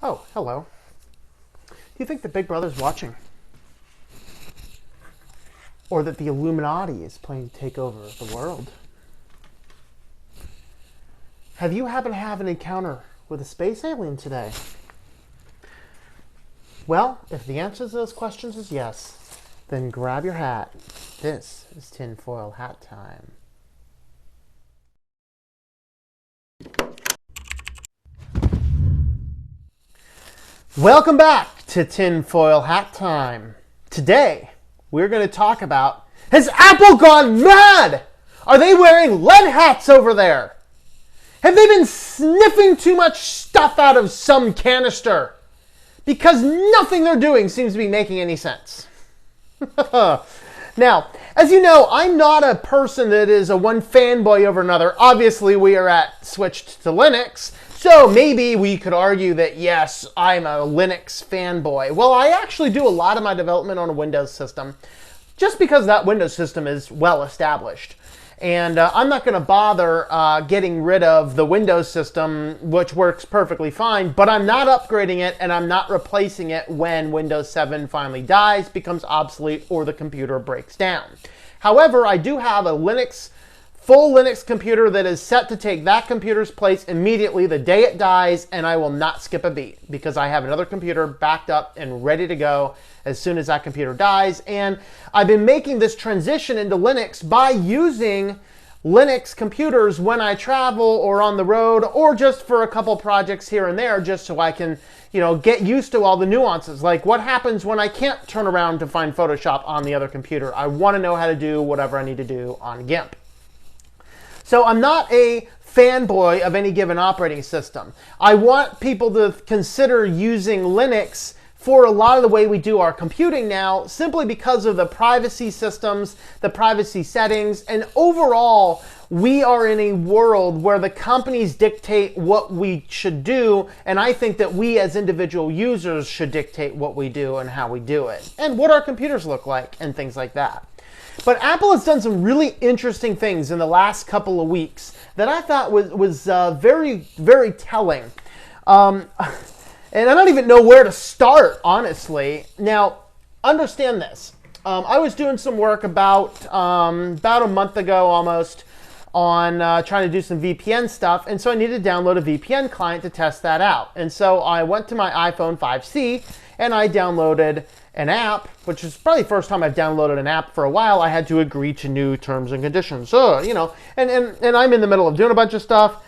Oh, hello. Do you think that Big Brother's watching? Or that the Illuminati is planning to take over the world? Have you happened to have an encounter with a space alien today? Well, if the answer to those questions is yes, then grab your hat. This is tinfoil hat time. Welcome back to Tinfoil Hat Time. Today, we're going to talk about, has Apple gone mad? Are they wearing lead hats over there? Have they been sniffing too much stuff out of some canister? Because nothing they're doing seems to be making any sense. Now, as you know, I'm not a person that is a one fanboy over another. Obviously, we are switched to Linux. So maybe we could argue that, yes, I'm a Linux fanboy. Well, I actually do a lot of my development on a Windows system just because that Windows system is well established. And I'm not going to bother getting rid of the Windows system, which works perfectly fine, but I'm not upgrading it and I'm not replacing it when Windows 7 finally dies, becomes obsolete, or the computer breaks down. However, I do have a full Linux computer that is set to take that computer's place immediately the day it dies, and I will not skip a beat because I have another computer backed up and ready to go as soon as that computer dies. And I've been making this transition into Linux by using Linux computers when I travel or on the road or just for a couple projects here and there, just so I can, get used to all the nuances. Like what happens when I can't turn around to find Photoshop on the other computer. I want to know how to do whatever I need to do on GIMP. So I'm not a fanboy of any given operating system. I want people to consider using Linux for a lot of the way we do our computing now, simply because of the privacy systems, the privacy settings, and overall, we are in a world where the companies dictate what we should do, and I think that we as individual users should dictate what we do and how we do it, and what our computers look like, and things like that. But Apple has done some really interesting things in the last couple of weeks that I thought was very, very telling. And I don't even know where to start, honestly. Now, understand this. I was doing some work about a month ago almost on trying to do some VPN stuff. And so I needed to download a VPN client to test that out. And so I went to my iPhone 5C and I downloaded an app, which is probably the first time I've downloaded an app for a while. I had to agree to new terms and conditions. So, and I'm in the middle of doing a bunch of stuff.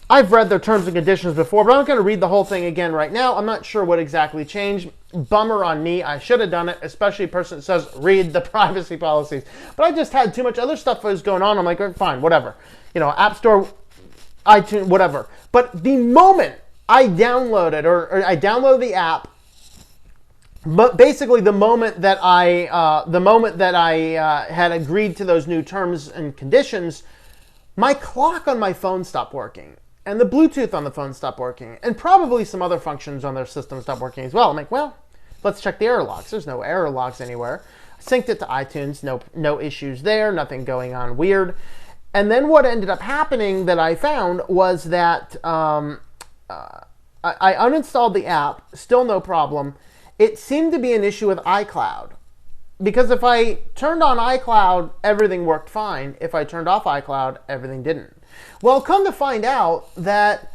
I've read their terms and conditions before, but I'm not going to read the whole thing again right now. I'm not sure what exactly changed. Bummer on me. I should have done it, especially a person that says, read the privacy policies. But I just had too much other stuff that was going on. I'm like, fine, whatever. App Store, iTunes, whatever. But the moment I downloaded, or I downloaded the app, but basically the moment that I had agreed to those new terms and conditions, my clock on my phone stopped working. And the Bluetooth on the phone stopped working. And probably some other functions on their system stopped working as well. I'm like, well, let's check the error logs. There's no error logs anywhere. I synced it to iTunes. No issues there. Nothing going on weird. And then what ended up happening that I found was that I uninstalled the app. Still no problem. It seemed to be an issue with iCloud. Because if I turned on iCloud, everything worked fine. If I turned off iCloud, everything didn't. Well, come to find out that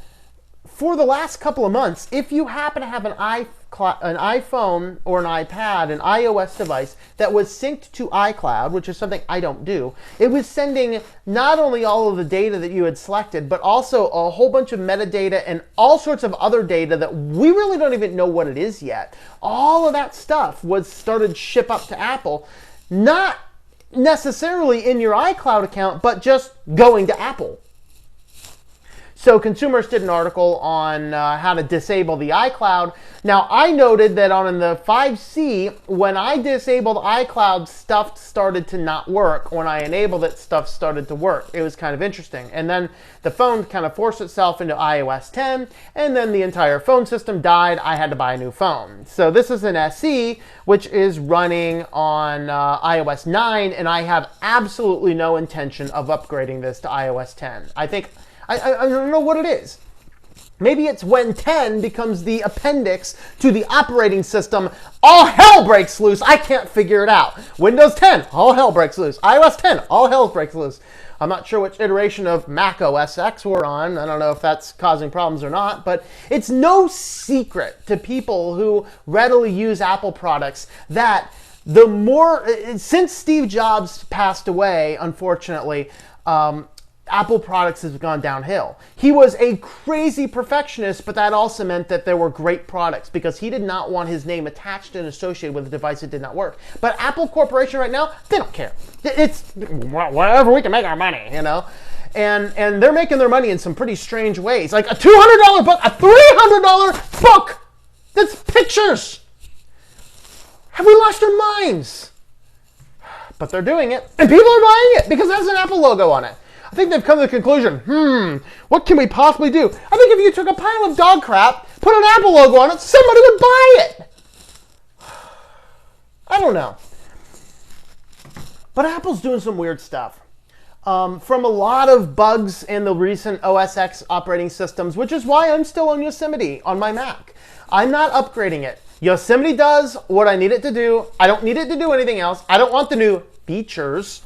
for the last couple of months, if you happen to have an iPhone or an iPad, an iOS device that was synced to iCloud, which is something I don't do, it was sending not only all of the data that you had selected, but also a whole bunch of metadata and all sorts of other data that we really don't even know what it is yet. All of that stuff was started to ship up to Apple, not necessarily in your iCloud account, but just going to Apple. So Consumers did an article on how to disable the iCloud. Now, I noted that on the 5C, when I disabled iCloud, stuff started to not work. When I enabled it, stuff started to work. It was kind of interesting. And then the phone kind of forced itself into iOS 10, and then the entire phone system died. I had to buy a new phone. So this is an SE, which is running on iOS 9, and I have absolutely no intention of upgrading this to iOS 10. I don't know what it is. Maybe it's when 10 becomes the appendix to the operating system, all hell breaks loose. I can't figure it out. Windows 10, all hell breaks loose. iOS 10, all hell breaks loose. I'm not sure which iteration of Mac OS X we're on. I don't know if that's causing problems or not, but it's no secret to people who readily use Apple products that the more, since Steve Jobs passed away, unfortunately, Apple products have gone downhill. He was a crazy perfectionist, but that also meant that there were great products because he did not want his name attached and associated with a device that did not work. But Apple Corporation right now, they don't care. It's wherever we can make our money, you know? And they're making their money in some pretty strange ways. Like a $200 book, a $300 book that's pictures. Have we lost our minds? But they're doing it, and people are buying it because it has an Apple logo on it. I think they've come to the conclusion, what can we possibly do? I think if you took a pile of dog crap, put an Apple logo on it, somebody would buy it. I don't know. But Apple's doing some weird stuff. From a lot of bugs in the recent OS X operating systems, which is why I'm still on Yosemite on my Mac. I'm not upgrading it. Yosemite does what I need it to do. I don't need it to do anything else. I don't want the new features.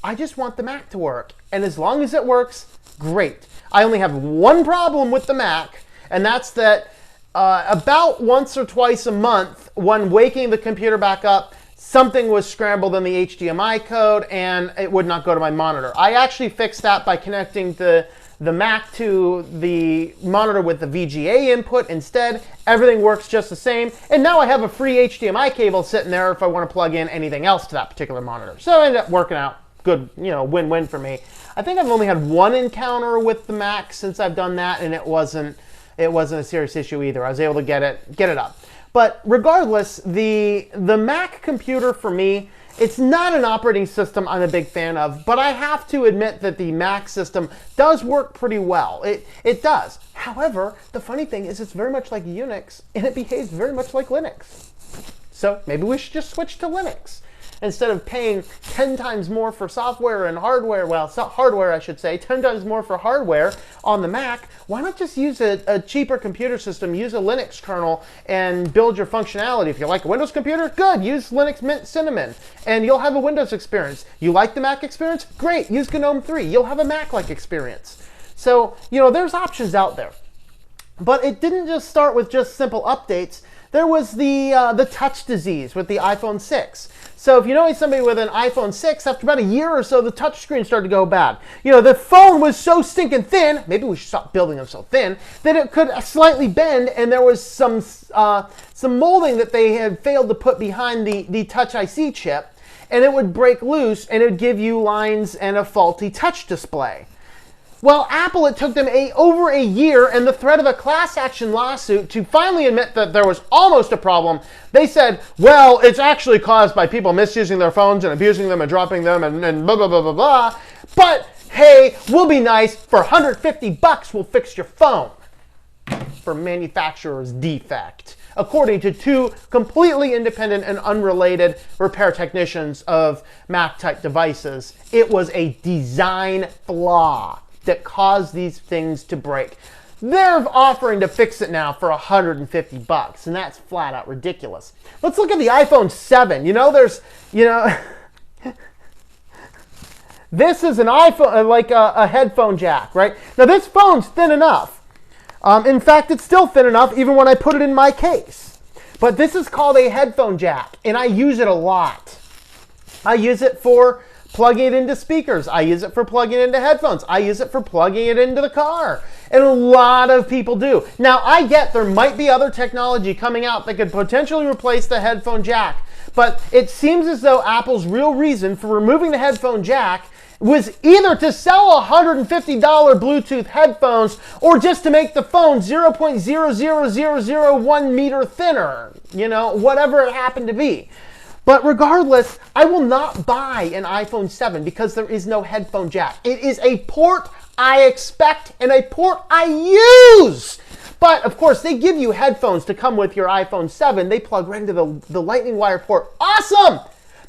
I just want the Mac to work. And as long as it works, great. I only have one problem with the Mac, and that's that about once or twice a month, when waking the computer back up, something was scrambled in the HDMI code, and it would not go to my monitor. I actually fixed that by connecting the Mac to the monitor with the VGA input instead. Everything works just the same. And now I have a free HDMI cable sitting there if I want to plug in anything else to that particular monitor. So it ended up working out good, win-win for me. I think I've only had one encounter with the Mac since I've done that, and it wasn't a serious issue either. I was able to get it up. But regardless, the Mac computer for me, it's not an operating system I'm a big fan of, but I have to admit that the Mac system does work pretty well. It does. However, the funny thing is it's very much like Unix, and it behaves very much like Linux. So maybe we should just switch to Linux. Instead of paying 10 times more for software and hardware, hardware I should say, 10 times more for hardware on the Mac, why not just use a cheaper computer system, use a Linux kernel, and build your functionality? If you like a Windows computer, good, use Linux Mint Cinnamon, and you'll have a Windows experience. You like the Mac experience? Great, use GNOME 3. You'll have a Mac-like experience. So, there's options out there. But it didn't just start with just simple updates. There was the touch disease with the iPhone 6. So if you know somebody with an iPhone 6, after about a year or so, the touchscreen started to go bad. The phone was so stinking thin, maybe we should stop building them so thin, that it could slightly bend, and there was some molding that they had failed to put behind the Touch IC chip, and it would break loose, and it would give you lines and a faulty touch display. Well, Apple, it took them over a year and the threat of a class action lawsuit to finally admit that there was almost a problem. They said, well, it's actually caused by people misusing their phones and abusing them and dropping them and blah, blah, blah, blah, blah. But, hey, we'll be nice. For $150, we'll fix your phone for manufacturer's defect. According to two completely independent and unrelated repair technicians of Mac-type devices, it was a design flaw that caused these things to break. They're offering to fix it now for $150, and that's flat out ridiculous. Let's look at the iPhone 7. This is an iPhone, like a headphone jack, right? Now this phone's thin enough. In fact, it's still thin enough even when I put it in my case. But this is called a headphone jack, and I use it a lot. I use it for plugging it into speakers. I use it for plugging it into headphones. I use it for plugging it into the car. And a lot of people do. Now, I get there might be other technology coming out that could potentially replace the headphone jack, but it seems as though Apple's real reason for removing the headphone jack was either to sell $150 Bluetooth headphones or just to make the phone 0.00001 meter thinner, whatever it happened to be. But regardless, I will not buy an iPhone 7 because there is no headphone jack. It is a port I expect and a port I use. But of course, they give you headphones to come with your iPhone 7. They plug right into the Lightning wire port. Awesome!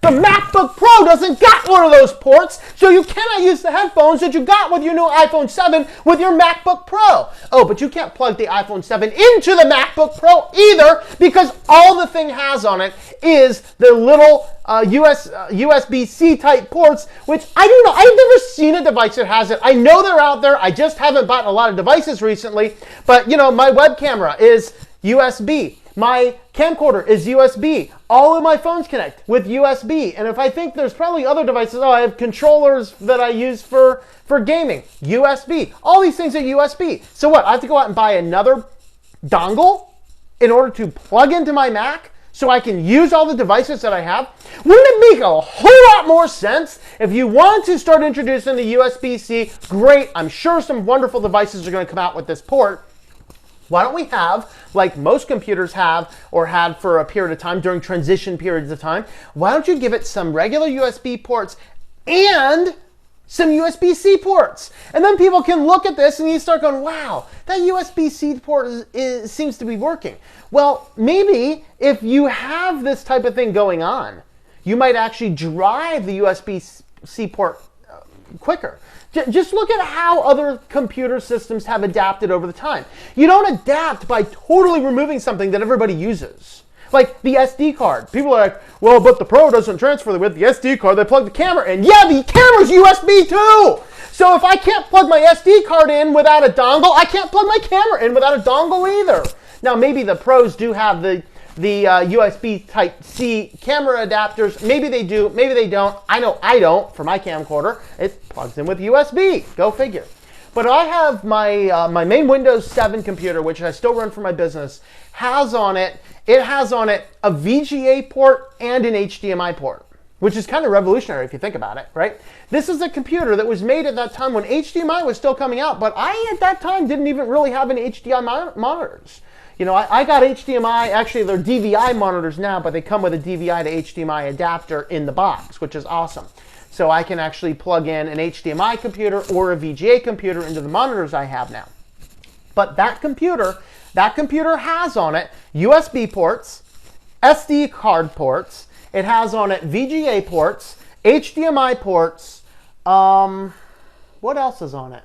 The Macbook Pro doesn't got one of those ports, so you cannot use the headphones that you got with your new iPhone 7 with your MacBook Pro. Oh, but you can't plug the iPhone 7 into the MacBook Pro either, because all the thing has on it is the little USB-C type ports, which I don't know. I've never seen a device that has it. I know they're out there. I just haven't bought a lot of devices recently. But, you know, my web camera is USB. My camcorder is USB. All of my phones connect with USB. And if I think there's probably other devices, I have controllers that I use for gaming, USB. All these things are USB. So what? I have to go out and buy another dongle in order to plug into my Mac so I can use all the devices that I have? Wouldn't it make a whole lot more sense if you want to start introducing the USB-C? Great. I'm sure some wonderful devices are going to come out with this port. Why don't we have, like most computers have or had for a period of time during transition periods of time, why don't you give it some regular USB ports and some USB-C ports? And then people can look at this and you start going, wow, that USB-C port seems to be working. Well, maybe if you have this type of thing going on, you might actually drive the USB-C port quicker. Just look at how other computer systems have adapted over the time. You don't adapt by totally removing something that everybody uses. Like the SD card. People are like, well, but the Pro doesn't transfer with the SD card. They plug the camera in. Yeah, the camera's USB too. So if I can't plug my SD card in without a dongle, I can't plug my camera in without a dongle either. Now, maybe the Pros do have the USB Type-C camera adapters. Maybe they do, maybe they don't. I know I don't for my camcorder. It plugs in with USB. Go figure. But I have my main Windows 7 computer, which I still run for my business, has on it a VGA port and an HDMI port, which is kind of revolutionary if you think about it, right? This is a computer that was made at that time when HDMI was still coming out, but I at that time didn't even really have any HDMI monitors. You know, I got HDMI, actually they're DVI monitors now, but they come with a DVI to HDMI adapter in the box, which is awesome. So I can actually plug in an HDMI computer or a VGA computer into the monitors I have now. But that computer has on it USB ports, SD card ports, it has on it VGA ports, HDMI ports, what else is on it?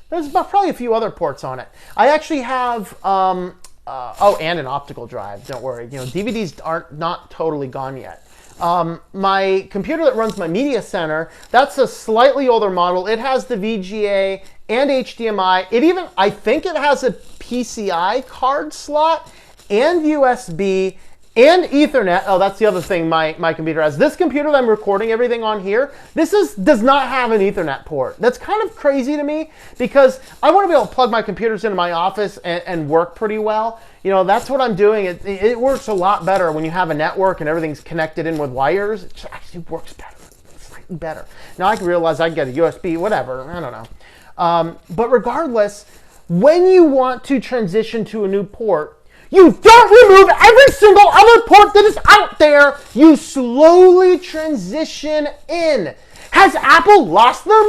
There's probably a few other ports on it. I actually have, and an optical drive, don't worry. You know, DVDs are not totally gone yet. My computer that runs my media center, that's a slightly older model. It has the VGA and HDMI. I think it has a PCI card slot and USB and Ethernet. Oh, that's the other thing my computer has. This computer that I'm recording everything on here, does not have an Ethernet port. That's kind of crazy to me because I want to be able to plug my computers into my office and work pretty well. You know, that's what I'm doing. It works a lot better when you have a network and everything's connected in with wires. It just actually works better, slightly better. Now I can realize I can get a USB, whatever, I don't know. But regardless, when you want to transition to a new port, you don't remove every single other port that is out there. You slowly transition in. Has Apple lost their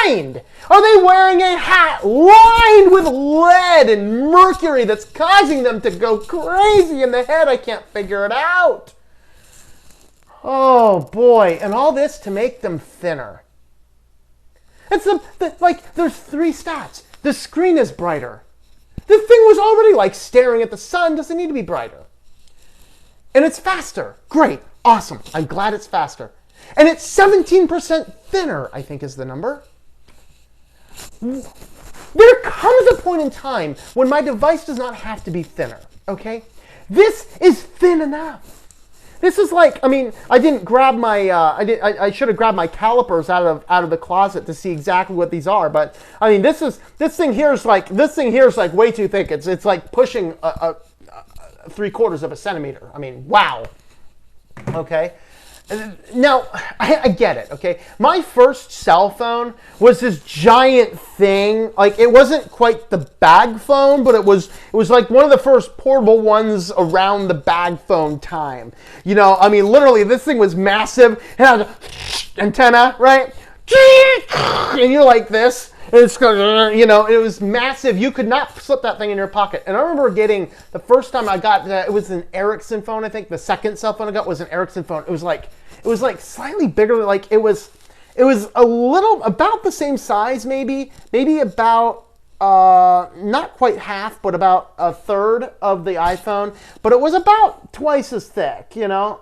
mind? Are they wearing a hat lined with lead and mercury that's causing them to go crazy in the head? I can't figure it out. Oh boy, and all this to make them thinner. It's like there's 3 stats. The screen is brighter. The thing was already like staring at the sun. Doesn't need to be brighter. And it's faster. Great. Awesome. I'm glad it's faster. And it's 17% thinner, I think is the number. There comes a point in time when my device does not have to be thinner, okay? This is thin enough. This is like, I mean, I didn't grab my, I should have grabbed my calipers out of the closet to see exactly what these are. But I mean, this thing here is like way too thick. It's like pushing 3/4 of a centimeter. I mean, wow. Okay. Now, I get it, okay? My first cell phone was this giant thing. Like, it wasn't quite the bag phone, but it was like one of the first portable ones around the bag phone time. You know, I mean, literally, this thing was massive. It had an antenna, right? And you're like this. And it's, you know, it was massive. You could not slip that thing in your pocket. And I remember getting, the first time I got that, it was an Ericsson phone, I think. The second cell phone I got was an Ericsson phone. It was like slightly bigger. Like it was a little, about the same size maybe about not quite half, but about a third of the iPhone, but it was about twice as thick, you know,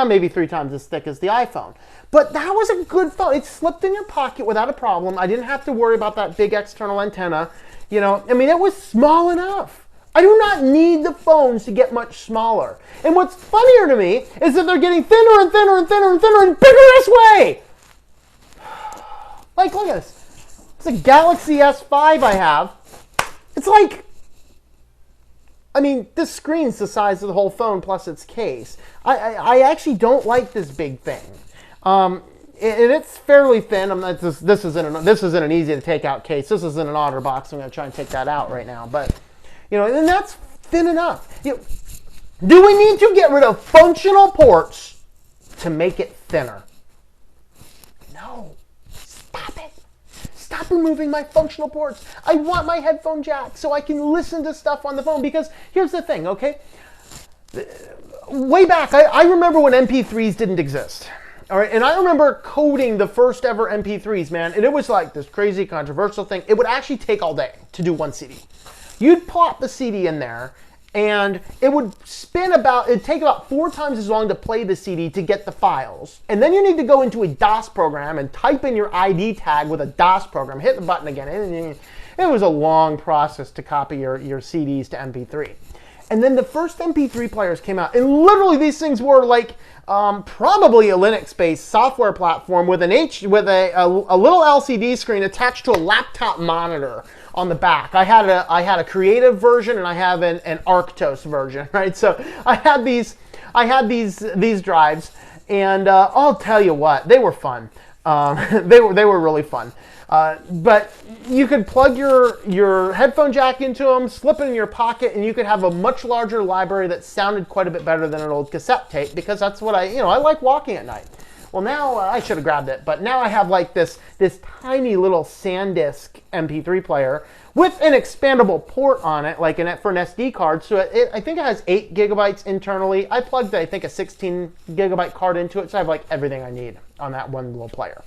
maybe 3 times as thick as the iPhone. But that was a good phone. It slipped in your pocket without a problem. I didn't have to worry about that big external antenna. You know, I mean, it was small enough. I do not need the phones to get much smaller. And what's funnier to me is that they're getting thinner and thinner and thinner and thinner and bigger this way. Like, look at this. It's a Galaxy S5 I have. It's like, I mean, this screen's the size of the whole phone plus its case. I actually don't like this big thing. And it's fairly thin. This isn't an easy to take out case. This isn't an OtterBox. I'm going to try and take that out right now. But, you know, and that's thin enough. You know, do we need to get rid of functional ports to make it thinner? No. Stop it. Stop removing my functional ports. I want my headphone jack so I can listen to stuff on the phone. Because here's the thing, okay? Way back, I remember when MP3s didn't exist. All right, and I remember coding the first ever MP3s, man, and it was like this crazy controversial thing. It would actually take all day to do one CD. You'd plop the CD in there, and it would it'd take about 4 times as long to play the CD to get the files. And then you need to go into a DOS program and type in your ID tag with a DOS program, hit the button again. It was a long process to copy your CDs to MP3. And then the first MP3 players came out, and literally these things were like probably a Linux-based software platform with a little LCD screen attached to a laptop monitor on the back. I had a creative version and I have an Arctos version, right? So I had these drives, and I'll tell you what, they were fun. They were really fun. But you could plug your headphone jack into them, slip it in your pocket, and you could have a much larger library that sounded quite a bit better than an old cassette tape, because that's what I like walking at night. Well, now I should have grabbed it, but now I have like this tiny little SanDisk MP3 player with an expandable port on it, like for an SD card. So I think it has 8 gigabytes internally. I plugged, I think, a 16 gigabyte card into it, so I have like everything I need on that one little player,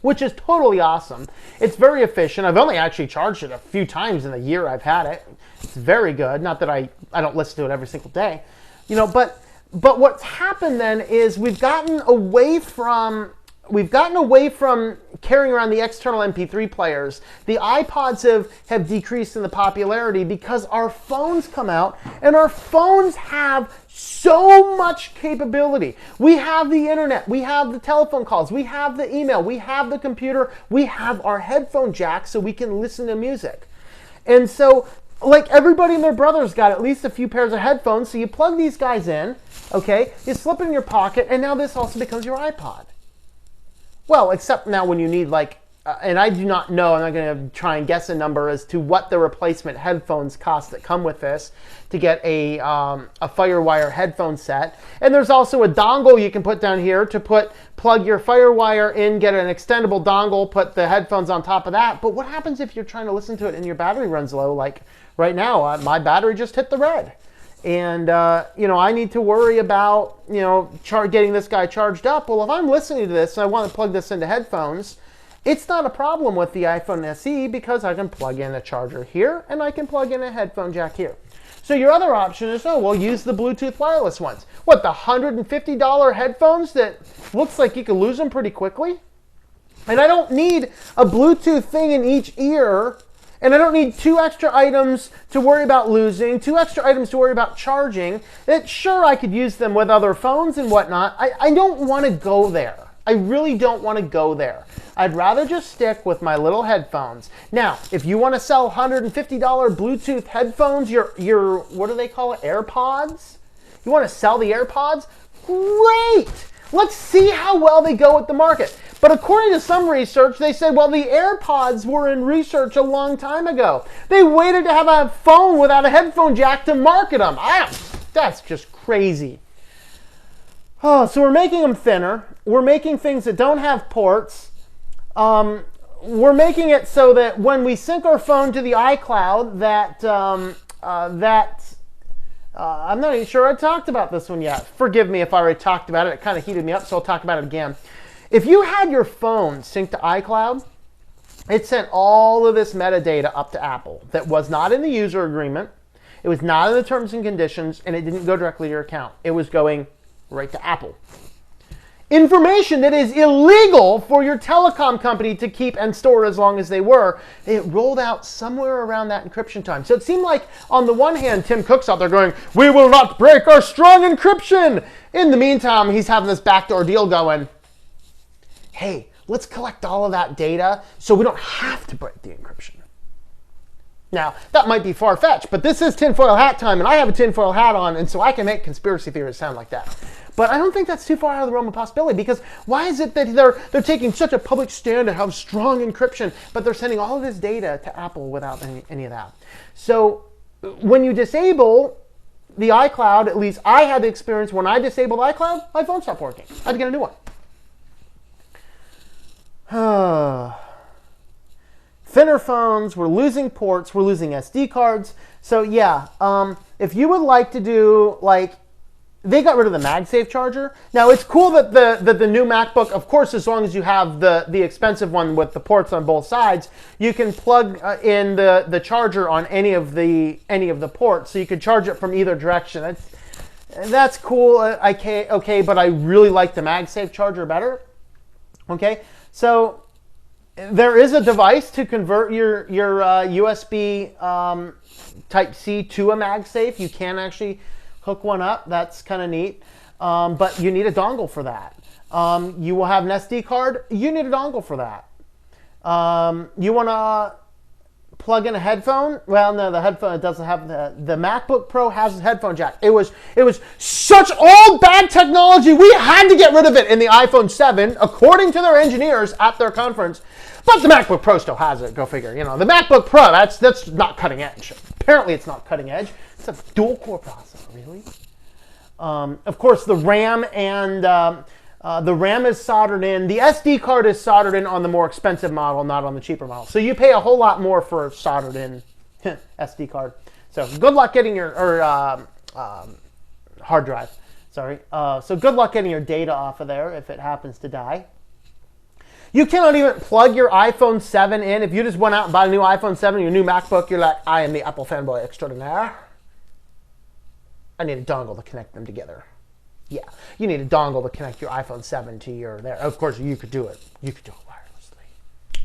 which is totally awesome. It's very efficient. I've only actually charged it a few times in the year I've had it. It's very good. Not that I don't listen to it every single day, you know. But what's happened then is we've gotten away from carrying around the external MP3 players. The iPods have decreased in the popularity because our phones come out, and our phones have so much capability. We have the internet, we have the telephone calls, we have the email, we have the computer, we have our headphone jack so we can listen to music. And so, like, everybody and their brother's got at least a few pairs of headphones, so you plug these guys in, okay, you slip it in your pocket, and now this also becomes your iPod. Well, except now when you need, like, and I do not know, I'm not going to try and guess a number as to what the replacement headphones cost that come with this to get a FireWire headphone set. And there's also a dongle you can put down here to plug your FireWire in, get an extendable dongle, put the headphones on top of that. But what happens if you're trying to listen to it and your battery runs low? Like right now, my battery just hit the red. And, I need to worry about, getting this guy charged up. Well, if I'm listening to this and I want to plug this into headphones, it's not a problem with the iPhone SE because I can plug in a charger here and I can plug in a headphone jack here. So your other option is, use the Bluetooth wireless ones. What, the $150 headphones that looks like you can lose them pretty quickly? And I don't need a Bluetooth thing in each ear. And I don't need 2 extra items to worry about losing, 2 extra items to worry about charging. Sure, I could use them with other phones and whatnot. I don't want to go there. I really don't want to go there. I'd rather just stick with my little headphones. Now, if you want to sell $150 Bluetooth headphones, your what do they call it, AirPods? You want to sell the AirPods? Great! Let's see how well they go with the market. But according to some research, they said, well, the AirPods were in research a long time ago. They waited to have a phone without a headphone jack to market them. That's just crazy. Oh, so we're making them thinner. We're making things that don't have ports. We're making it so that when we sync our phone to the iCloud, I'm not even sure I talked about this one yet. Forgive me if I already talked about it. It kind of heated me up, so I'll talk about it again. If you had your phone synced to iCloud, It sent all of this metadata up to Apple that was not in the user agreement. It was not in the terms and conditions, and it didn't go directly to your account. It was going right to Apple. Information that is illegal for your telecom company to keep and store as long as they were. It rolled out somewhere around that encryption time. So it seemed like, on the one hand, Tim Cook's out there going, we will not break our strong encryption. In the meantime, he's having this backdoor deal going, hey, let's collect all of that data so we don't have to break the encryption. Now, that might be far-fetched, but this is tinfoil hat time, and I have a tinfoil hat on, and so I can make conspiracy theories sound like that. But I don't think that's too far out of the realm of possibility, because why is it that they're taking such a public stand to have strong encryption, but they're sending all of this data to Apple without any of that? So when you disable the iCloud, at least I had the experience when I disabled iCloud, my phone stopped working. I had to get a new one. Thinner phones, we're losing ports, we're losing SD cards. So yeah, if you would like to do, like, they got rid of the MagSafe charger. Now it's cool that the new MacBook, of course, as long as you have the expensive one with the ports on both sides, you can plug in the charger on any of the ports, so you can charge it from either direction. That's cool. Okay, but I really like the MagSafe charger better. Okay, so there is a device to convert your USB Type-C to a MagSafe. You can actually hook one up. That's kind of neat. But you need a dongle for that. You will have an SD card. You need a dongle for that. You want to plug in a headphone? Well, no, the headphone doesn't have the MacBook Pro has a headphone jack. It was such old bad technology. We had to get rid of it in the iPhone 7, according to their engineers at their conference. But the MacBook Pro still has it. Go figure. You know, the MacBook Pro, that's not cutting edge. Apparently, it's not cutting edge. It's a dual core processor, really. Of course, the RAM and the RAM is soldered in. The SD card is soldered in on the more expensive model, not on the cheaper model. So you pay a whole lot more for a soldered in SD card. So good luck getting your hard drive. Sorry. So good luck getting your data off of there if it happens to die. You cannot even plug your iPhone 7 in. If you just went out and bought a new iPhone 7, your new MacBook, you're like, I am the Apple fanboy extraordinaire. I need a dongle to connect them together. Yeah, you need a dongle to connect your iPhone 7 to your there. Of course, you could do it. You could do it wirelessly.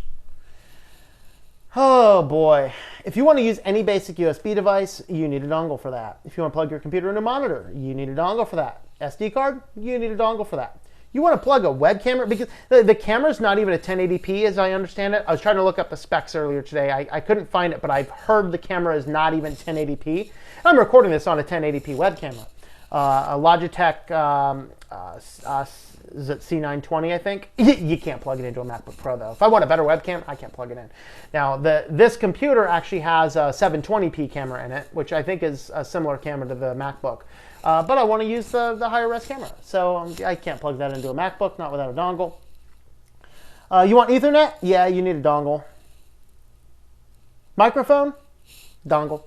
Oh boy. If you want to use any basic USB device, you need a dongle for that. If you want to plug your computer into a monitor, you need a dongle for that. SD card, you need a dongle for that. You want to plug a web camera, because the camera's not even a 1080p as I understand it. I was trying to look up the specs earlier today. I couldn't find it, but I've heard the camera is not even 1080p. I'm recording this on a 1080p web camera. A Logitech, is it C920, I think? You can't plug it into a MacBook Pro, though. If I want a better webcam, I can't plug it in. Now, this computer actually has a 720p camera in it, which I think is a similar camera to the MacBook. But I want to use the higher res camera, so I can't plug that into a MacBook, not without a dongle. You want Ethernet? Yeah, you need a dongle. Microphone? Dongle.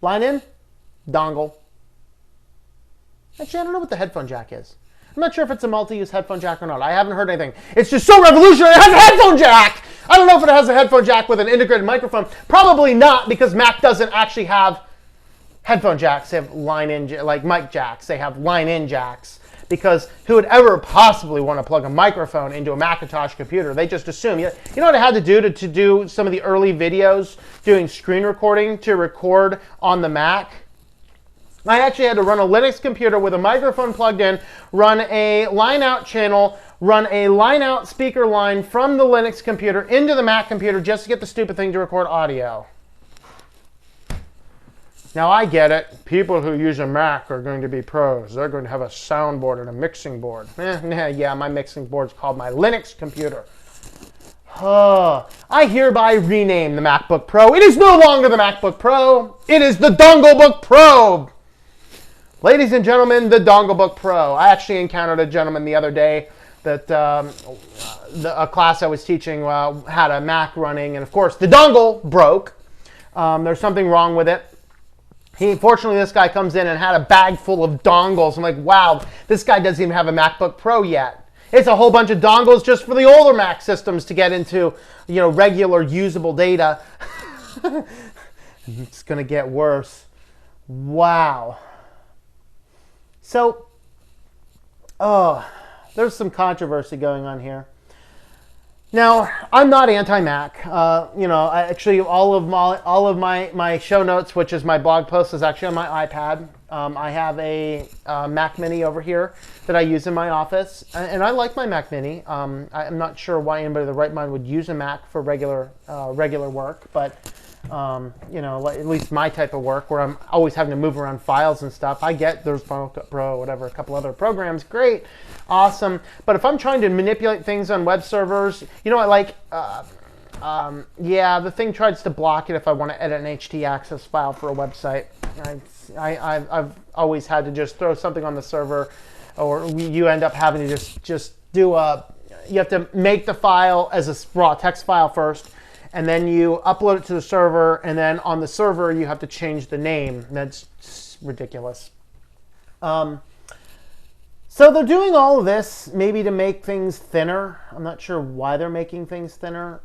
Line in? Dongle. Actually, I don't know what the headphone jack is. I'm not sure if it's a multi-use headphone jack or not. I haven't heard anything. It's just so revolutionary. It has a headphone jack! I don't know if it has a headphone jack with an integrated microphone. Probably not, because Mac doesn't actually have headphone jacks. They have line-in, like mic jacks. They have line-in jacks. Because who would ever possibly want to plug a microphone into a Macintosh computer? They just assume. You know what I had to do to do some of the early videos, doing screen recording to record on the Mac? I actually had to run a Linux computer with a microphone plugged in, run a line-out channel, run a line-out speaker line from the Linux computer into the Mac computer just to get the stupid thing to record audio. Now, I get it. People who use a Mac are going to be pros. They're going to have a soundboard and a mixing board. Yeah, my mixing board's called my Linux computer. I hereby rename the MacBook Pro. It is no longer the MacBook Pro. It is the Donglebook Pro. Ladies and gentlemen, the Donglebook Pro. I actually encountered a gentleman the other day that a class I was teaching had a Mac running, and of course the dongle broke. There's something wrong with it. Fortunately, this guy comes in and had a bag full of dongles. I'm like, wow, this guy doesn't even have a MacBook Pro yet. It's a whole bunch of dongles just for the older Mac systems to get into, regular usable data. It's going to get worse. Wow. So, there's some controversy going on here. Now, I'm not anti-Mac. Actually, all of my show notes, which is my blog post, is actually on my iPad. I have a Mac Mini over here that I use in my office, and I like my Mac Mini. I'm not sure why anybody in the right mind would use a Mac for regular work, but at least my type of work where I'm always having to move around files and stuff. I get there's Final Cut Pro, whatever, a couple other programs, great, awesome. But if I'm trying to manipulate things on web servers, the thing tries to block it if I want to edit an HT-access file for a website. I've always had to just throw something on the server, or you end up having to just do you have to make the file as a raw text file first, and then you upload it to the server, and then on the server you have to change the name. That's ridiculous. So they're doing all of this maybe to make things thinner. I'm not sure why they're making things thinner.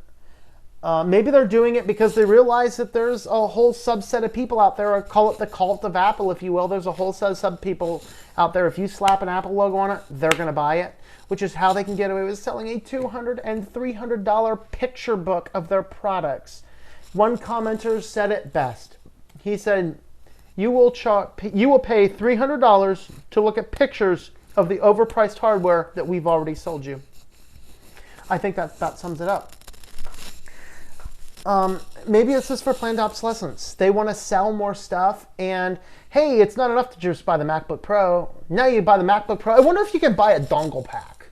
Maybe they're doing it because they realize that there's a whole subset of people out there, or call it the cult of Apple, if you will. There's a whole set of people out there. If you slap an Apple logo on it, they're going to buy it, which is how they can get away with selling a $200 and $300 picture book of their products. One commenter said it best. He said, you will pay $300 to look at pictures of the overpriced hardware that we've already sold you. I think that sums it up. Maybe this is for planned obsolescence. They want to sell more stuff, and hey, it's not enough to just buy the MacBook Pro. Now you buy the MacBook Pro. I wonder if you can buy a dongle pack.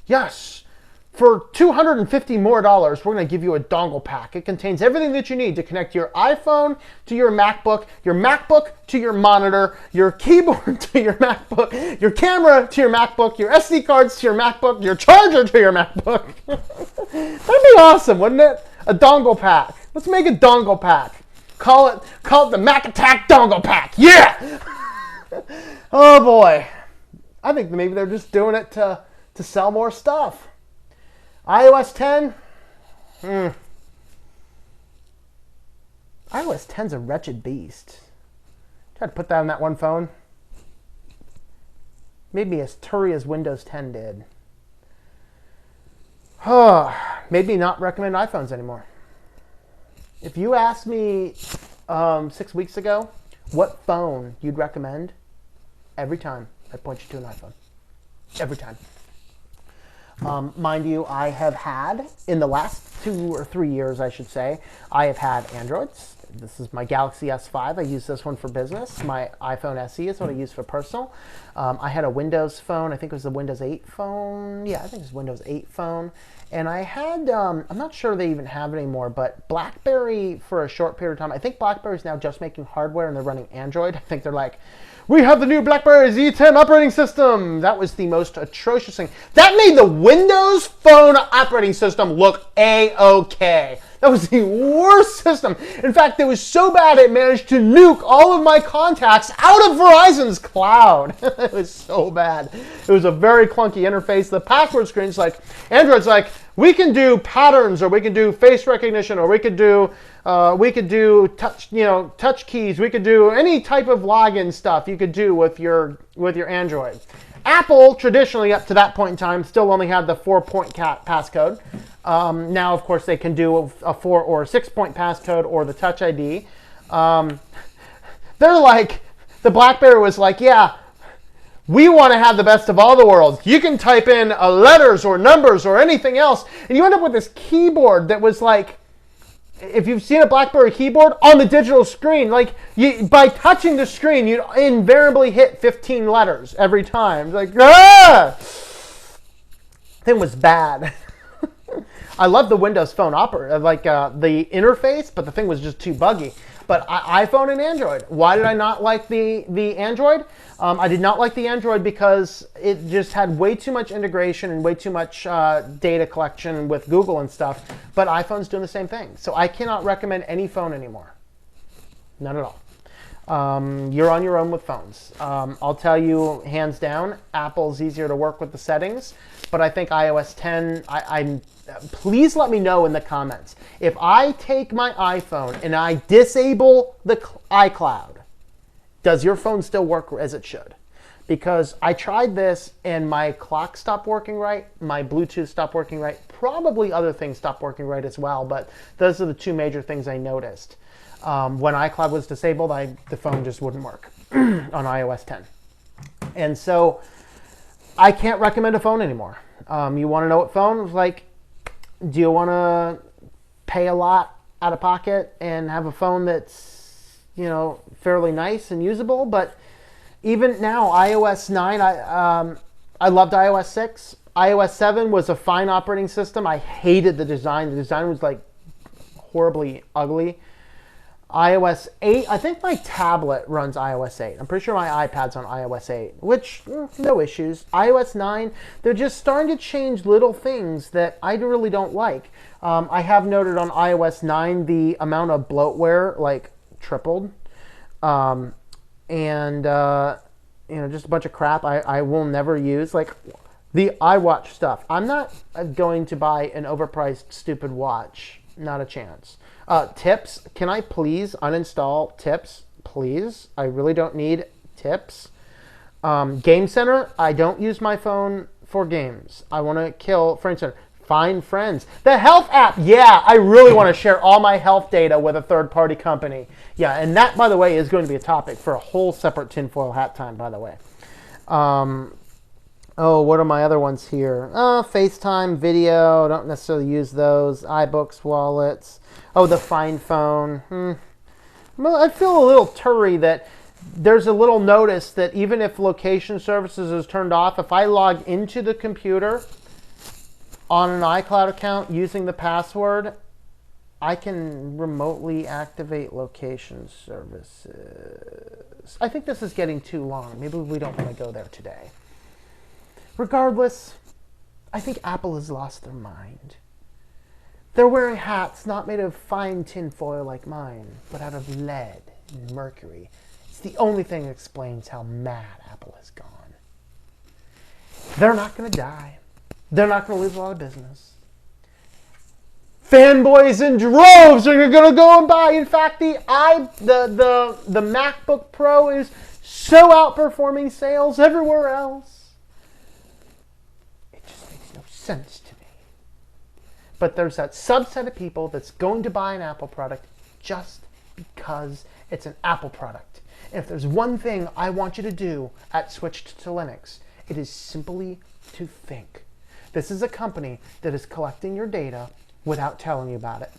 Yes, for $250 more, we're going to give you a dongle pack. It contains everything that you need to connect your iPhone to your MacBook to your monitor, your keyboard to your MacBook, your camera to your MacBook, your SD cards to your MacBook, your charger to your MacBook. That'd be awesome, wouldn't it? A dongle pack. Let's make a dongle pack. Call it the Mac Attack dongle pack. Yeah! Oh boy. I think maybe they're just doing it to sell more stuff. iOS 10? iOS 10's a wretched beast. Try to put that on that one phone. Made me as turry as Windows 10 did. Made me not recommend iPhones anymore. If you asked me 6 weeks ago what phone you'd recommend, every time I'd point you to an iPhone. Every time. Mind you, I have had, in the last 2 or 3 years, I should say, I have had Androids. This is my Galaxy S5. I use this one for business. My iPhone SE is what I use for personal. I had a Windows phone. I think it was the Windows 8 phone. Yeah, I think it was Windows 8 phone. And I had, I'm not sure they even have it anymore, but BlackBerry for a short period of time. I think BlackBerry's now just making hardware and they're running Android. I think they're like, we have the new BlackBerry Z10 operating system. That was the most atrocious thing. That made the Windows Phone operating system look A-OK. That was the worst system. In fact, it was so bad it managed to nuke all of my contacts out of Verizon's cloud. It was so bad. It was a very clunky interface. The password screen's like, Android's like, we can do patterns, or we can do face recognition, or we could do touch keys. We could do any type of login stuff you could do with your Android. Apple, traditionally up to that point in time, still only had the 4-point passcode. Now, of course, they can do a 4 or 6-point passcode or the Touch ID. They're like, the BlackBerry was like, yeah, we want to have the best of all the worlds. You can type in letters or numbers or anything else, and you end up with this keyboard that was like, if you've seen a BlackBerry keyboard on the digital screen, like by touching the screen, you'd invariably hit 15 letters every time. Like, ah! Thing was bad. I love the Windows Phone the interface, but the thing was just too buggy. But iPhone and Android. Why did I not like the Android? I did not like the Android because it just had way too much integration and way too much data collection with Google and stuff. But iPhone's doing the same thing. So I cannot recommend any phone anymore. None at all. You're on your own with phones. I'll tell you, hands down, Apple's easier to work with the settings, but I think iOS 10, please let me know in the comments. If I take my iPhone and I disable the iCloud, does your phone still work as it should? Because I tried this and my clock stopped working right, my Bluetooth stopped working right, probably other things stopped working right as well, but those are the two major things I noticed. When iCloud was disabled, the phone just wouldn't work on iOS 10. And so I can't recommend a phone anymore. You want to know what phone? Like, do you want to pay a lot out of pocket and have a phone that's, fairly nice and usable? But even now, iOS 9, I loved iOS 6. iOS 7 was a fine operating system. I hated the design. The design was like horribly ugly. iOS 8, I think my tablet runs iOS 8. I'm pretty sure my iPad's on iOS 8, which, no issues. iOS 9, they're just starting to change little things that I really don't like. I have noted on iOS 9 the amount of bloatware, like, tripled. Just a bunch of crap I will never use. Like, the iWatch stuff. I'm not going to buy an overpriced, stupid watch. Not a chance. Tips, can I please uninstall Tips? Please. I really don't need Tips. Game Center, I don't use my phone for games. I want to kill Friend Center. Find friends. The health app, yeah, I really want to share all my health data with a third-party company. Yeah, and that, by the way, is going to be a topic for a whole separate tinfoil hat time, by the way. What are my other ones here? FaceTime, video, don't necessarily use those. iBooks, wallets. The Find Phone. Well, I feel a little turry that there's a little notice that even if location services is turned off, if I log into the computer on an iCloud account using the password, I can remotely activate location services. I think this is getting too long. Maybe we don't want to go there today. Regardless, I think Apple has lost their mind. They're wearing hats not made of fine tin foil like mine, but out of lead and mercury. It's the only thing that explains how mad Apple has gone. They're not going to die. They're not going to lose a lot of business. Fanboys in droves are going to go and buy. In fact, the Macbook Pro is so outperforming sales everywhere else. It just makes no sense to me. But there's that subset of people that's going to buy an Apple product just because it's an Apple product. And if there's one thing I want you to do at Switched to Linux, it is simply to think. This is a company that is collecting your data without telling you about it.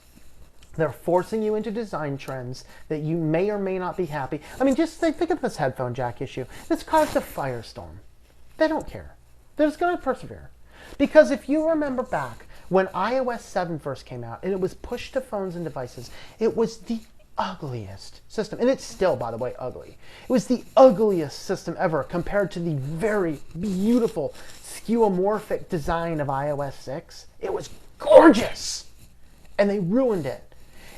They're forcing you into design trends that you may or may not be happy. I mean, just think of this headphone jack issue. This caused a firestorm. They don't care. They're just going to persevere. Because if you remember back when iOS 7 first came out and it was pushed to phones and devices, it was the ugliest system. And it's still, by the way, ugly. It was the ugliest system ever compared to the very beautiful skeuomorphic design of iOS 6. It was gorgeous. And they ruined it.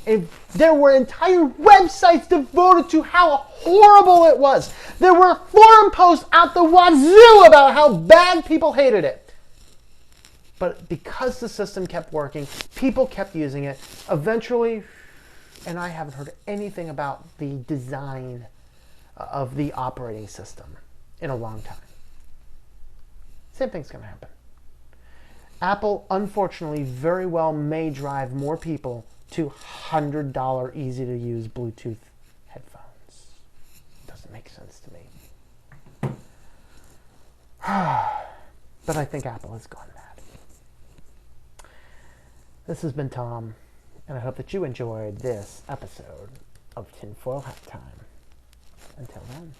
And there were entire websites devoted to how horrible it was. There were forum posts out the wazoo about how bad people hated it. But because the system kept working, people kept using it. Eventually, and I haven't heard anything about the design of the operating system in a long time. Same thing's going to happen. Apple, unfortunately, very well may drive more people to $100 easy-to-use Bluetooth headphones. Doesn't make sense to me. But I think Apple has gone mad. This has been Tom, and I hope that you enjoyed this episode of Tinfoil Hat Time. Until then.